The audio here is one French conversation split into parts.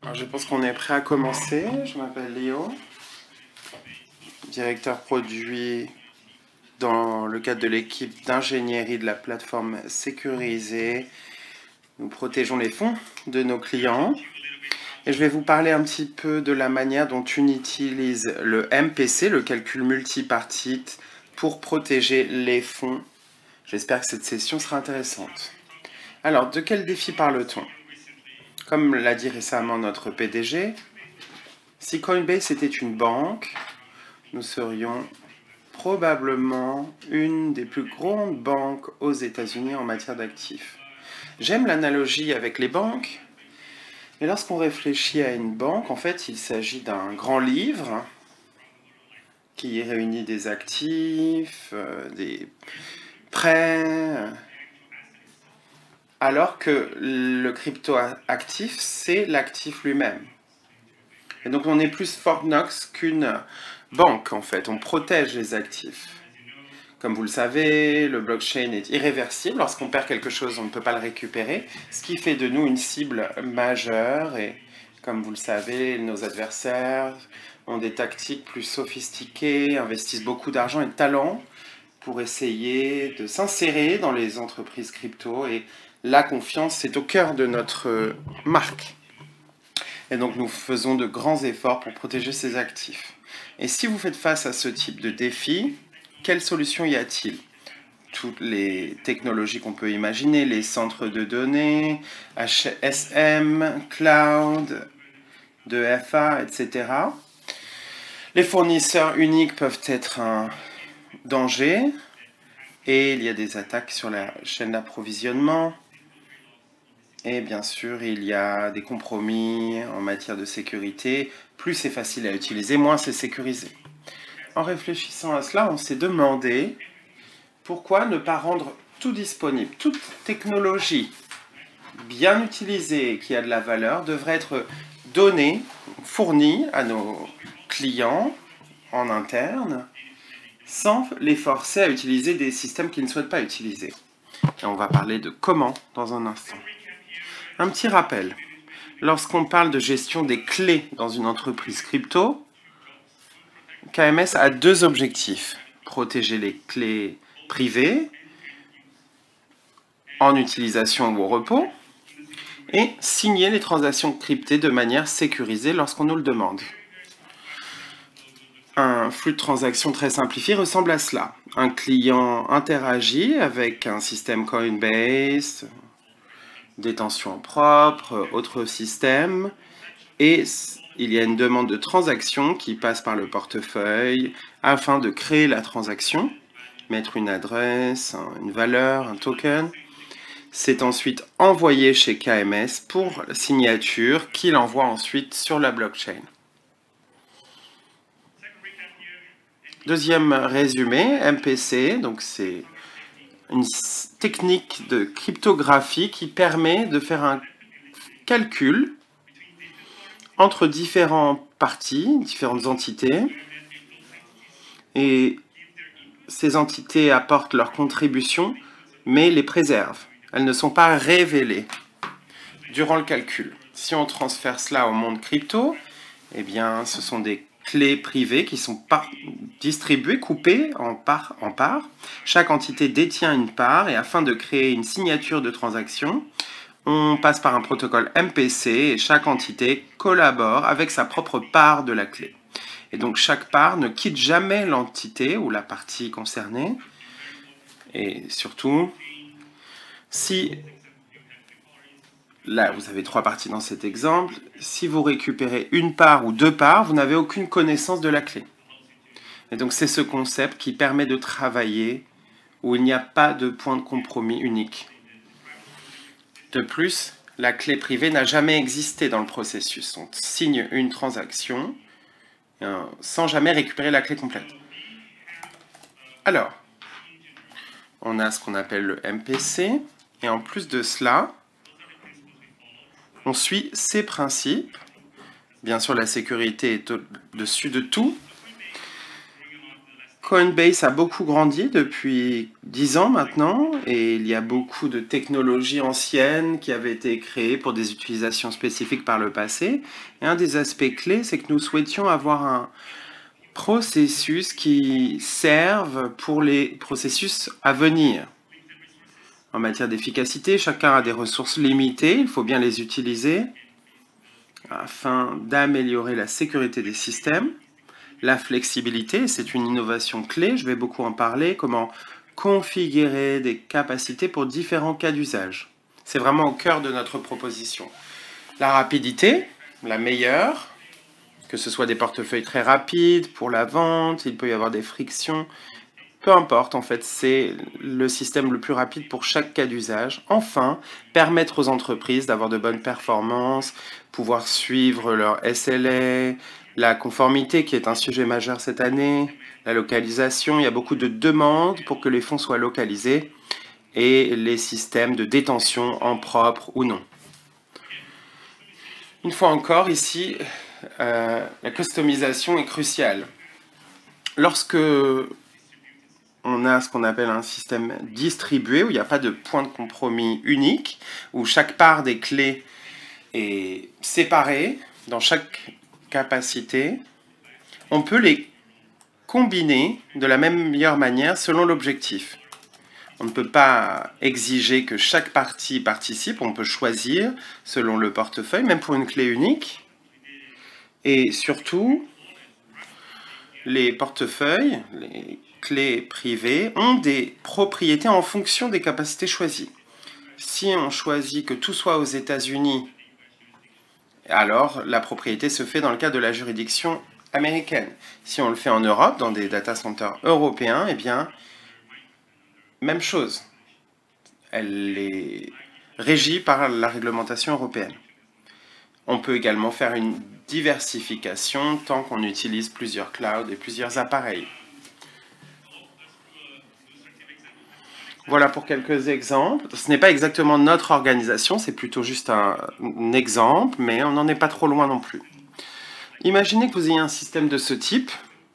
Alors, je pense qu'on est prêt à commencer. Je m'appelle Léo, directeur produit dans le cadre de l'équipe d'ingénierie de la plateforme sécurisée. Nous protégeons les fonds de nos clients. Et je vais vous parler un petit peu de la manière dont on utilise le MPC, le calcul multipartite, pour protéger les fonds. J'espère que cette session sera intéressante. Alors, de quel défi parle-t-on? Comme l'a dit récemment notre PDG, si Coinbase était une banque, nous serions probablement une des plus grandes banques aux États-Unis en matière d'actifs. J'aime l'analogie avec les banques, mais lorsqu'on réfléchit à une banque, en fait, il s'agit d'un grand livre qui réunit des actifs, des prêts, alors que le crypto-actif, c'est l'actif lui-même. Et donc on est plus Fort Knox qu'une banque en fait, on protège les actifs. Comme vous le savez, le blockchain est irréversible, lorsqu'on perd quelque chose on ne peut pas le récupérer, ce qui fait de nous une cible majeure et comme vous le savez, nos adversaires ont des tactiques plus sophistiquées, investissent beaucoup d'argent et de talent pour essayer de s'insérer dans les entreprises crypto et la confiance est au cœur de notre marque. Et donc nous faisons de grands efforts pour protéger ces actifs. Et si vous faites face à ce type de défi, quelle solution y a-t-il? Toutes les technologies qu'on peut imaginer, les centres de données, HSM, cloud, 2FA, etc. Les fournisseurs uniques peuvent être un danger et il y a des attaques sur la chaîne d'approvisionnement. Et bien sûr, il y a des compromis en matière de sécurité. Plus c'est facile à utiliser, moins c'est sécurisé. En réfléchissant à cela, on s'est demandé pourquoi ne pas rendre tout disponible. Toute technologie bien utilisée et qui a de la valeur devrait être donnée, fournie à nos clients en interne, sans les forcer à utiliser des systèmes qu'ils ne souhaitent pas utiliser. Et on va parler de comment dans un instant. Un petit rappel, lorsqu'on parle de gestion des clés dans une entreprise crypto, KMS a deux objectifs. Protéger les clés privées en utilisation ou au repos et signer les transactions cryptées de manière sécurisée lorsqu'on nous le demande. Un flux de transactions très simplifié ressemble à cela. Un client interagit avec un système Coinbase, détention propre, autre système, et il y a une demande de transaction qui passe par le portefeuille afin de créer la transaction, mettre une adresse, une valeur, un token. C'est ensuite envoyé chez KMS pour signature qu'il envoie ensuite sur la blockchain. Deuxième résumé, MPC, donc c'est une technique de cryptographie qui permet de faire un calcul entre différentes parties, différentes entités, et ces entités apportent leur contribution, mais les préservent. Elles ne sont pas révélées durant le calcul. Si on transfère cela au monde crypto, eh bien, ce sont des clés privées qui sont distribuées, coupées en parts. Chaque entité détient une part et afin de créer une signature de transaction, on passe par un protocole MPC et chaque entité collabore avec sa propre part de la clé. Et donc chaque part ne quitte jamais l'entité ou la partie concernée. Et surtout, si là vous avez trois parties dans cet exemple, si vous récupérez une part ou deux parts, vous n'avez aucune connaissance de la clé. Et donc c'est ce concept qui permet de travailler où il n'y a pas de point de compromis unique. De plus, la clé privée n'a jamais existé dans le processus. On signe une transaction sans jamais récupérer la clé complète. Alors, on a ce qu'on appelle le MPC, et en plus de cela, on suit ces principes. Bien sûr, la sécurité est au-dessus de tout. Coinbase a beaucoup grandi depuis 10 ans maintenant, et il y a beaucoup de technologies anciennes qui avaient été créées pour des utilisations spécifiques par le passé. Et un des aspects clés, c'est que nous souhaitions avoir un processus qui serve pour les processus à venir. En matière d'efficacité, chacun a des ressources limitées, il faut bien les utiliser afin d'améliorer la sécurité des systèmes. La flexibilité, c'est une innovation clé, je vais beaucoup en parler, comment configurer des capacités pour différents cas d'usage. C'est vraiment au cœur de notre proposition. La rapidité, la meilleure, que ce soit des portefeuilles très rapides pour la vente, il peut y avoir des frictions, peu importe, en fait, c'est le système le plus rapide pour chaque cas d'usage. Enfin, permettre aux entreprises d'avoir de bonnes performances, pouvoir suivre leur SLA, la conformité qui est un sujet majeur cette année, la localisation, il y a beaucoup de demandes pour que les fonds soient localisés et les systèmes de détention en propre ou non. Une fois encore, ici, la customisation est cruciale. Lorsque on a ce qu'on appelle un système distribué, où il n'y a pas de point de compromis unique, où chaque part des clés est séparée dans chaque capacité, on peut les combiner de la meilleure manière selon l'objectif. On ne peut pas exiger que chaque partie participe, on peut choisir selon le portefeuille, même pour une clé unique. Et surtout, les portefeuilles, les clés privées, ont des propriétés en fonction des capacités choisies. Si on choisit que tout soit aux États-Unis, alors la propriété se fait dans le cadre de la juridiction américaine. Si on le fait en Europe, dans des data centers européens, eh bien, même chose. Elle est régie par la réglementation européenne. On peut également faire une diversification tant qu'on utilise plusieurs clouds et plusieurs appareils. Voilà pour quelques exemples. Ce n'est pas exactement notre organisation, c'est plutôt juste un exemple, mais on n'en est pas trop loin non plus. Imaginez que vous ayez un système de ce type,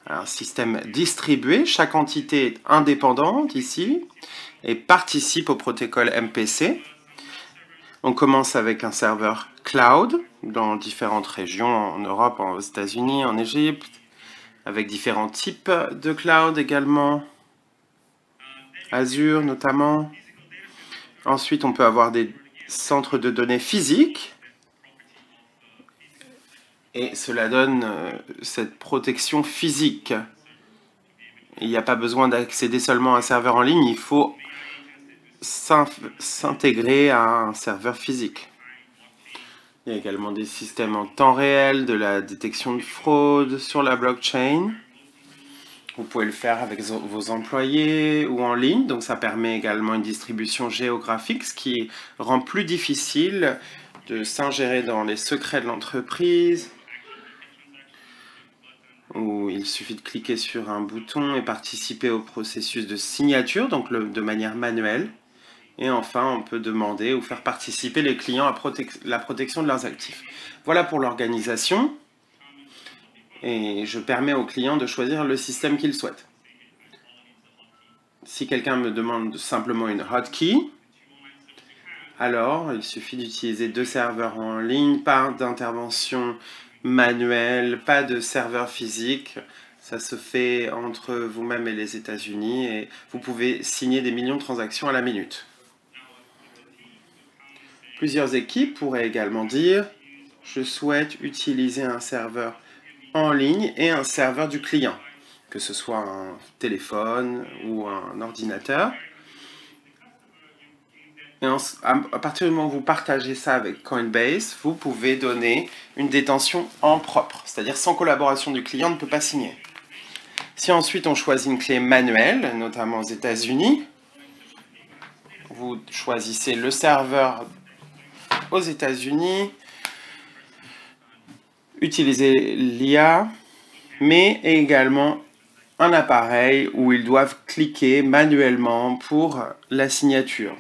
un système distribué, chaque entité est indépendante ici et participe au protocole MPC. On commence avec un serveur cloud dans différentes régions, en Europe, aux États-Unis, en Égypte, avec différents types de cloud également. Azure notamment. Ensuite, on peut avoir des centres de données physiques. Et cela donne cette protection physique. Il n'y a pas besoin d'accéder seulement à un serveur en ligne, il faut s'intégrer à un serveur physique. Il y a également des systèmes en temps réel, de la détection de fraude sur la blockchain. Vous pouvez le faire avec vos employés ou en ligne, donc ça permet également une distribution géographique, ce qui rend plus difficile de s'ingérer dans les secrets de l'entreprise, où il suffit de cliquer sur un bouton et participer au processus de signature, donc de manière manuelle. Et enfin, on peut demander ou faire participer les clients à la protection de leurs actifs. Voilà pour l'organisation. Et je permets aux clients de choisir le système qu'ils souhaitent. Si quelqu'un me demande simplement une hotkey, alors il suffit d'utiliser 2 serveurs en ligne, pas d'intervention manuelle, pas de serveur physique. Ça se fait entre vous-même et les États-Unis et vous pouvez signer des millions de transactions à la minute. Plusieurs équipes pourraient également dire « Je souhaite utiliser un serveur en ligne et un serveur du client, que ce soit un téléphone ou un ordinateur. » Et à partir du moment où vous partagez ça avec Coinbase, vous pouvez donner une détention en propre, c'est-à-dire sans collaboration du client, on ne peut pas signer. Si ensuite on choisit une clé manuelle, notamment aux États-Unis, vous choisissez le serveur aux États-Unis, utilisez l'IA, mais également un appareil où ils doivent cliquer manuellement pour la signature.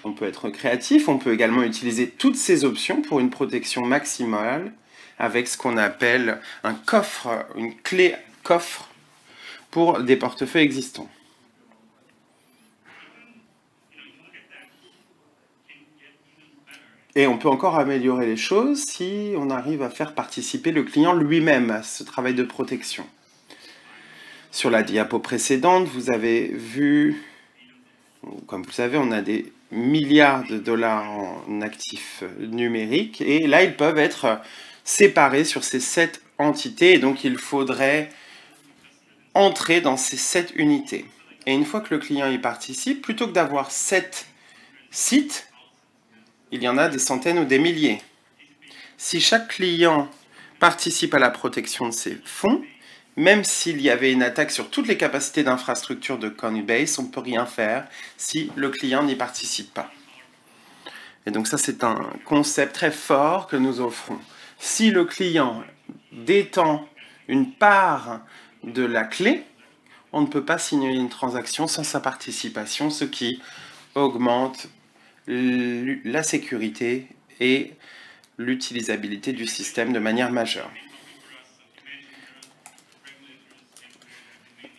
On peut être créatif, on peut également utiliser toutes ces options pour une protection maximale avec ce qu'on appelle un coffre, une clé coffre pour des portefeuilles existants. Et on peut encore améliorer les choses si on arrive à faire participer le client lui-même à ce travail de protection. Sur la diapo précédente, vous avez vu, comme vous le savez, on a des milliards de dollars en actifs numériques, et là, ils peuvent être séparés sur ces 7 entités, et donc il faudrait entrer dans ces 7 unités. Et une fois que le client y participe, plutôt que d'avoir 7 sites, il y en a des centaines ou des milliers. Si chaque client participe à la protection de ses fonds, même s'il y avait une attaque sur toutes les capacités d'infrastructure de Coinbase, on ne peut rien faire si le client n'y participe pas. Et donc ça, c'est un concept très fort que nous offrons. Si le client détend une part de la clé, on ne peut pas signer une transaction sans sa participation, ce qui augmente la sécurité et l'utilisabilité du système de manière majeure.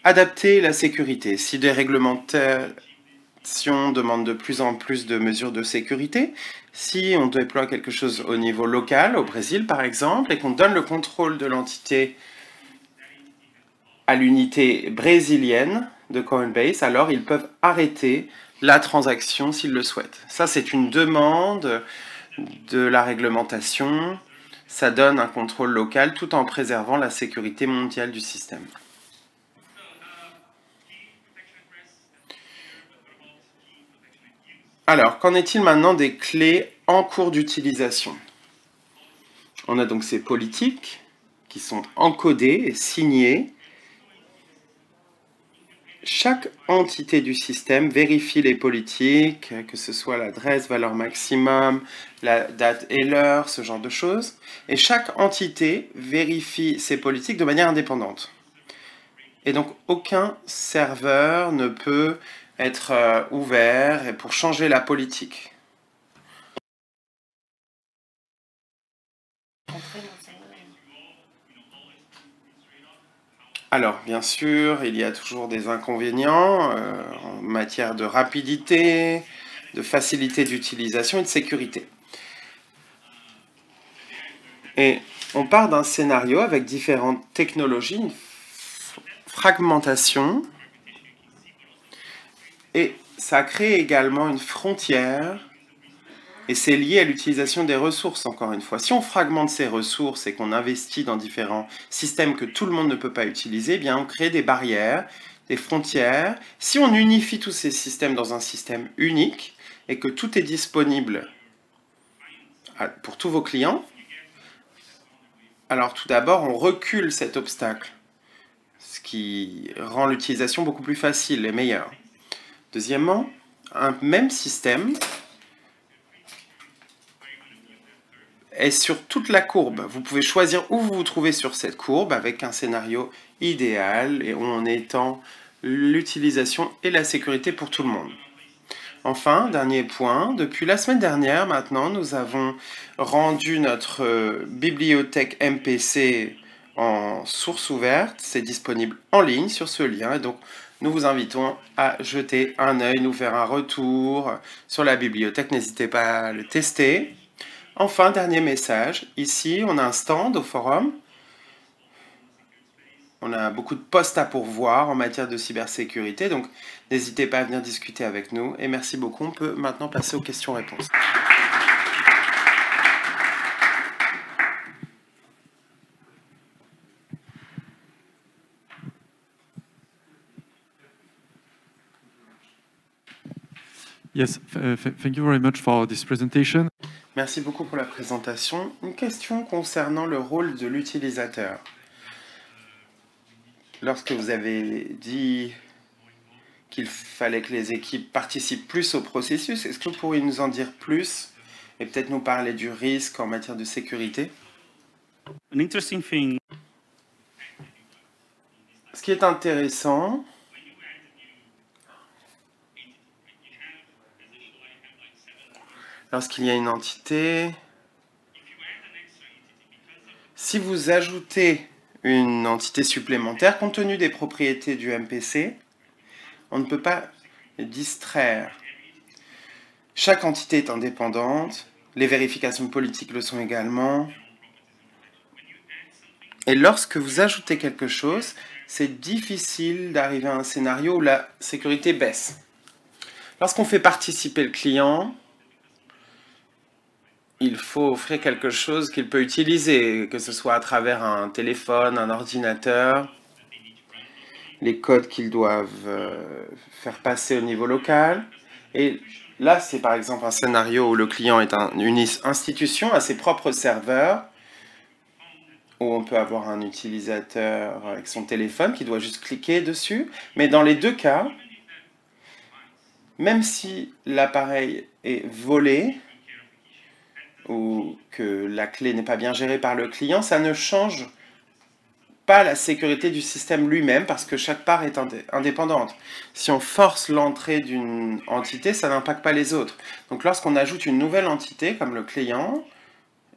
Adapter la sécurité. Si des réglementations demandent de plus en plus de mesures de sécurité, si on déploie quelque chose au niveau local, au Brésil par exemple, et qu'on donne le contrôle de l'entité à l'unité brésilienne de Coinbase, alors ils peuvent arrêter la transaction s'ils le souhaitent. Ça, c'est une demande de la réglementation. Ça donne un contrôle local tout en préservant la sécurité mondiale du système. Alors, qu'en est-il maintenant des clés en cours d'utilisation? On a donc ces politiques qui sont encodées et signées. Chaque entité du système vérifie les politiques, que ce soit l'adresse, valeur maximum, la date et l'heure, ce genre de choses. Et chaque entité vérifie ces politiques de manière indépendante. Et donc, aucun serveur ne peut être ouvert pour changer la politique. Alors, bien sûr, il y a toujours des inconvénients en matière de rapidité, de facilité d'utilisation et de sécurité. Et on part d'un scénario avec différentes technologies, une fragmentation, et ça crée également une frontière, et c'est lié à l'utilisation des ressources, encore une fois. Si on fragmente ces ressources et qu'on investit dans différents systèmes que tout le monde ne peut pas utiliser, eh bien on crée des barrières, des frontières. Si on unifie tous ces systèmes dans un système unique et que tout est disponible pour tous vos clients, alors tout d'abord, on recule cet obstacle, ce qui rend l'utilisation beaucoup plus facile et meilleure. Deuxièmement, un même système est sur toute la courbe. Vous pouvez choisir où vous vous trouvez sur cette courbe avec un scénario idéal et où on étend l'utilisation et la sécurité pour tout le monde. Enfin, dernier point, depuis la semaine dernière maintenant, nous avons rendu notre bibliothèque MPC en source ouverte. C'est disponible en ligne sur ce lien et donc nous vous invitons à jeter un œil, nous faire un retour sur la bibliothèque. N'hésitez pas à le tester. Enfin, dernier message, ici on a un stand au forum. On a beaucoup de postes à pourvoir en matière de cybersécurité, donc n'hésitez pas à venir discuter avec nous. Et merci beaucoup, on peut maintenant passer aux questions-réponses. Yes, thank you very much for this presentation. Merci beaucoup pour la présentation. Une question concernant le rôle de l'utilisateur. Lorsque vous avez dit qu'il fallait que les équipes participent plus au processus, est-ce que vous pourriez nous en dire plus et peut-être nous parler du risque en matière de sécurité? An interesting thing. Ce qui est intéressant, lorsqu'il y a une entité, si vous ajoutez une entité supplémentaire, compte tenu des propriétés du MPC, on ne peut pas distraire. Chaque entité est indépendante, les vérifications politiques le sont également. Et lorsque vous ajoutez quelque chose, c'est difficile d'arriver à un scénario où la sécurité baisse. Lorsqu'on fait participer le client, il faut offrir quelque chose qu'il peut utiliser, que ce soit à travers un téléphone, un ordinateur, les codes qu'ils doivent faire passer au niveau local. Et là, c'est par exemple un scénario où le client est une institution à ses propres serveurs, où on peut avoir un utilisateur avec son téléphone qui doit juste cliquer dessus. Mais dans les deux cas, même si l'appareil est volé ou que la clé n'est pas bien gérée par le client, ça ne change pas la sécurité du système lui-même parce que chaque part est indépendante. Si on force l'entrée d'une entité, ça n'impacte pas les autres. Donc lorsqu'on ajoute une nouvelle entité comme le client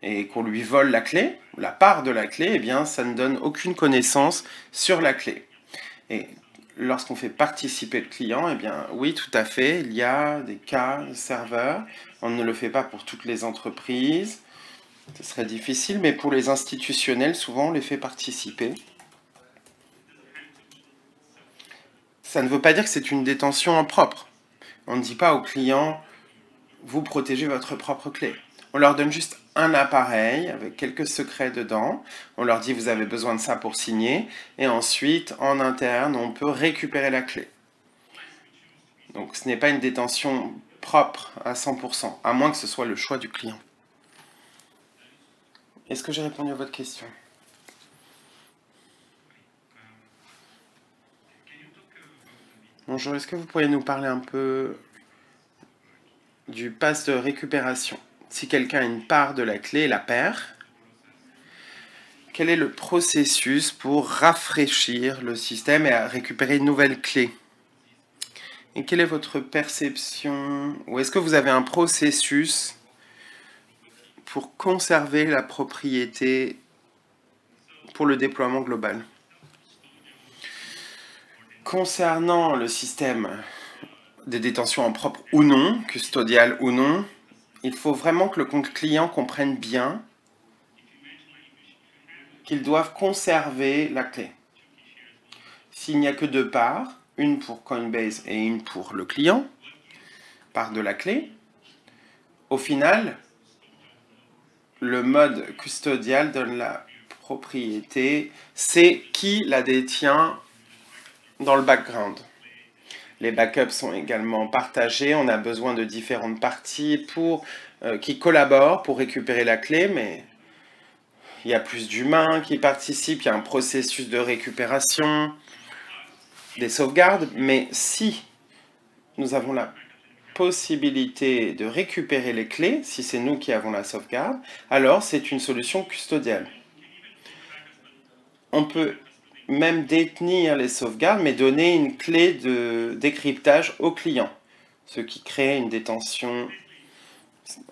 et qu'on lui vole la clé, la part de la clé, eh bien ça ne donne aucune connaissance sur la clé. Et lorsqu'on fait participer le client, eh bien oui, tout à fait, il y a des cas de serveurs. On ne le fait pas pour toutes les entreprises. Ce serait difficile, mais pour les institutionnels, souvent on les fait participer. Ça ne veut pas dire que c'est une détention en propre. On ne dit pas aux clients, vous protégez votre propre clé. On leur donne juste un appareil avec quelques secrets dedans. On leur dit, vous avez besoin de ça pour signer. Et ensuite, en interne, on peut récupérer la clé. Donc ce n'est pas une détention propre à 100%, à moins que ce soit le choix du client. Est-ce que j'ai répondu à votre question? Bonjour, est-ce que vous pourriez nous parler un peu du pass de récupération? Si quelqu'un a une part de la clé et la perd, quel est le processus pour rafraîchir le système et récupérer une nouvelle clé? Et quelle est votre perception? Ou est-ce que vous avez un processus pour conserver la propriété pour le déploiement global? Concernant le système de détention en propre ou non, custodial ou non, il faut vraiment que le client comprenne bien qu'ils doivent conserver la clé. S'il n'y a que deux parts, une pour Coinbase et une pour le client, part de la clé, au final, le mode custodial donne la propriété, c'est qui la détient dans le background. Les backups sont également partagés, on a besoin de différentes parties qui collaborent pour récupérer la clé, mais il y a plus d'humains qui participent, il y a un processus de récupération, des sauvegardes, mais si nous avons la possibilité de récupérer les clés, si c'est nous qui avons la sauvegarde, alors c'est une solution custodiale. On peut même détenir les sauvegardes, mais donner une clé de décryptage au client, ce qui crée une détention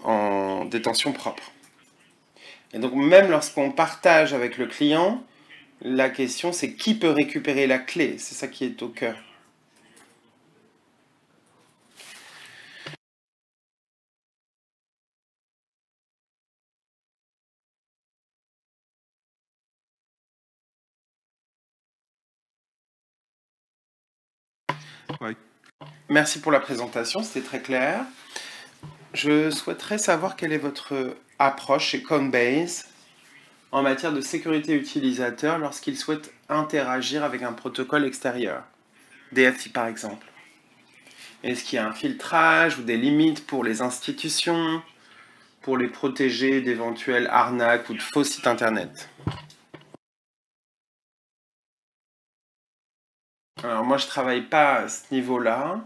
en détention propre. Et donc même lorsqu'on partage avec le client, la question c'est qui peut récupérer la clé, c'est ça qui est au cœur. Ouais. Merci pour la présentation, c'était très clair. Je souhaiterais savoir quelle est votre approche chez Coinbase en matière de sécurité utilisateur lorsqu'il souhaite interagir avec un protocole extérieur, DFI par exemple. Est-ce qu'il y a un filtrage ou des limites pour les institutions, pour les protéger d'éventuelles arnaques ou de faux sites internet? Alors moi je ne travaille pas à ce niveau-là,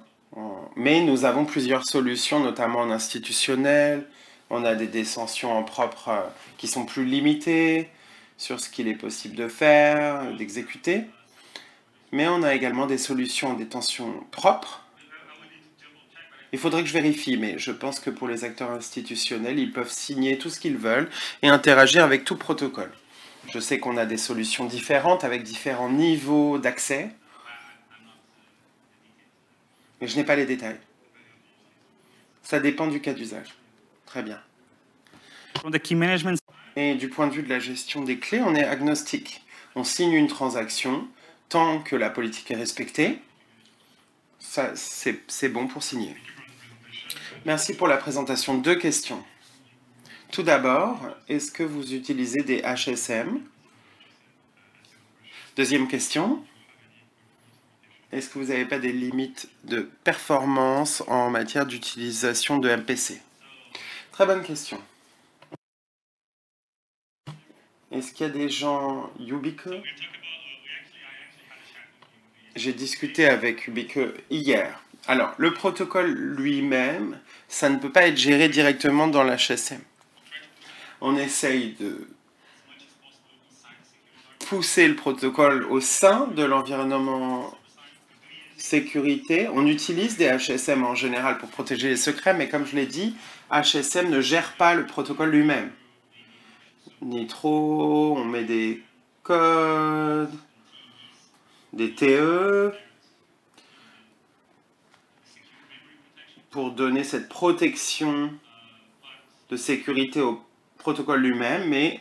mais nous avons plusieurs solutions, notamment en institutionnel. On a des détentions en propre qui sont plus limitées sur ce qu'il est possible de faire, d'exécuter. Mais on a également des solutions en détention propre. Il faudrait que je vérifie, mais je pense que pour les acteurs institutionnels, ils peuvent signer tout ce qu'ils veulent et interagir avec tout protocole. Je sais qu'on a des solutions différentes avec différents niveaux d'accès, mais je n'ai pas les détails. Ça dépend du cas d'usage. Très bien. From the key management, Et du point de vue de la gestion des clés, on est agnostique. On signe une transaction tant que la politique est respectée. Ça, c'est bon pour signer. Merci pour la présentation. 2 questions. Tout d'abord, est-ce que vous utilisez des HSM? Deuxième question. Est-ce que vous n'avez pas des limites de performance en matière d'utilisation de MPC? Très bonne question. Est-ce qu'il y a des gens Yubico? J'ai discuté avec Yubico hier. Alors, le protocole lui-même, ça ne peut pas être géré directement dans l'HSM. On essaye de pousser le protocole au sein de l'environnement sécurité. On utilise des HSM en général pour protéger les secrets, mais comme je l'ai dit, HSM ne gère pas le protocole lui-même. Nitro, on met des codes, des TE, pour donner cette protection de sécurité au protocole lui-même, mais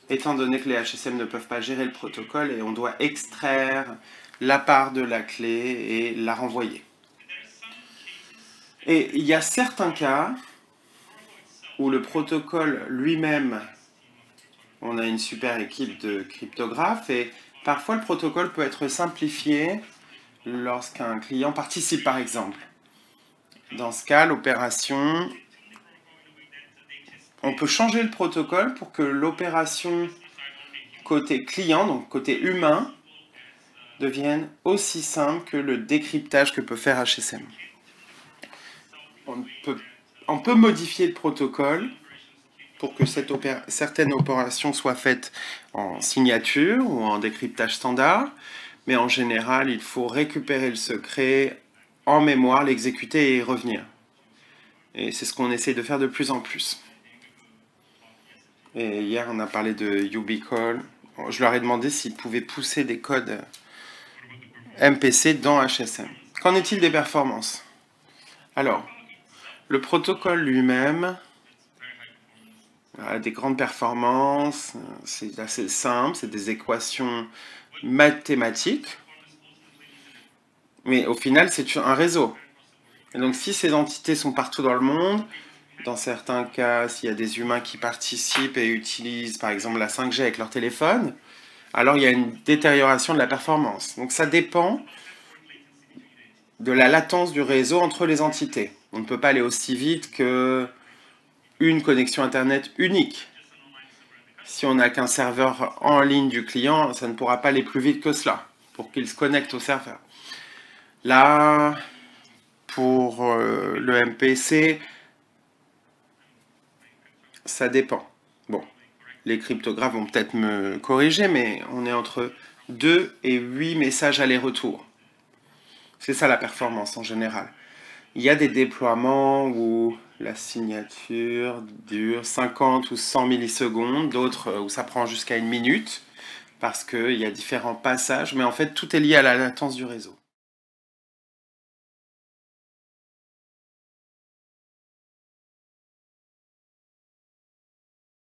étant donné que les HSM ne peuvent pas gérer le protocole, et on doit extraire la part de la clé et la renvoyer. Et il y a certains cas où le protocole lui-même, on a une super équipe de cryptographes, et parfois le protocole peut être simplifié lorsqu'un client participe par exemple. Dans ce cas, l'opération, on peut changer le protocole pour que l'opération côté client, donc côté humain, devienne aussi simple que le décryptage que peut faire HSM. On peut modifier le protocole pour que certaines opérations soient faites en signature ou en décryptage standard, mais en général, il faut récupérer le secret en mémoire, l'exécuter et y revenir. Et c'est ce qu'on essaie de faire de plus en plus. Et hier, on a parlé de Yubicol. Je leur ai demandé s'ils pouvaient pousser des codes MPC dans HSM. Qu'en est-il des performances? Alors, le protocole lui-même a des grandes performances, c'est assez simple, c'est des équations mathématiques, mais au final, c'est un réseau. Et donc, si ces entités sont partout dans le monde, dans certains cas, s'il y a des humains qui participent et utilisent, par exemple, la 5G avec leur téléphone, alors il y a une détérioration de la performance. Donc, ça dépend de la latence du réseau entre les entités. On ne peut pas aller aussi vite qu'une connexion Internet unique. Si on n'a qu'un serveur en ligne du client, ça ne pourra pas aller plus vite que cela, pour qu'il se connecte au serveur. Là, pour le MPC, ça dépend. Bon, les cryptographes vont peut-être me corriger, mais on est entre 2 et 8 messages aller-retour. C'est ça la performance en général. Il y a des déploiements où la signature dure 50 ou 100 millisecondes, d'autres où ça prend jusqu'à 1 minute, parce qu'il y a différents passages, mais en fait tout est lié à la latence du réseau.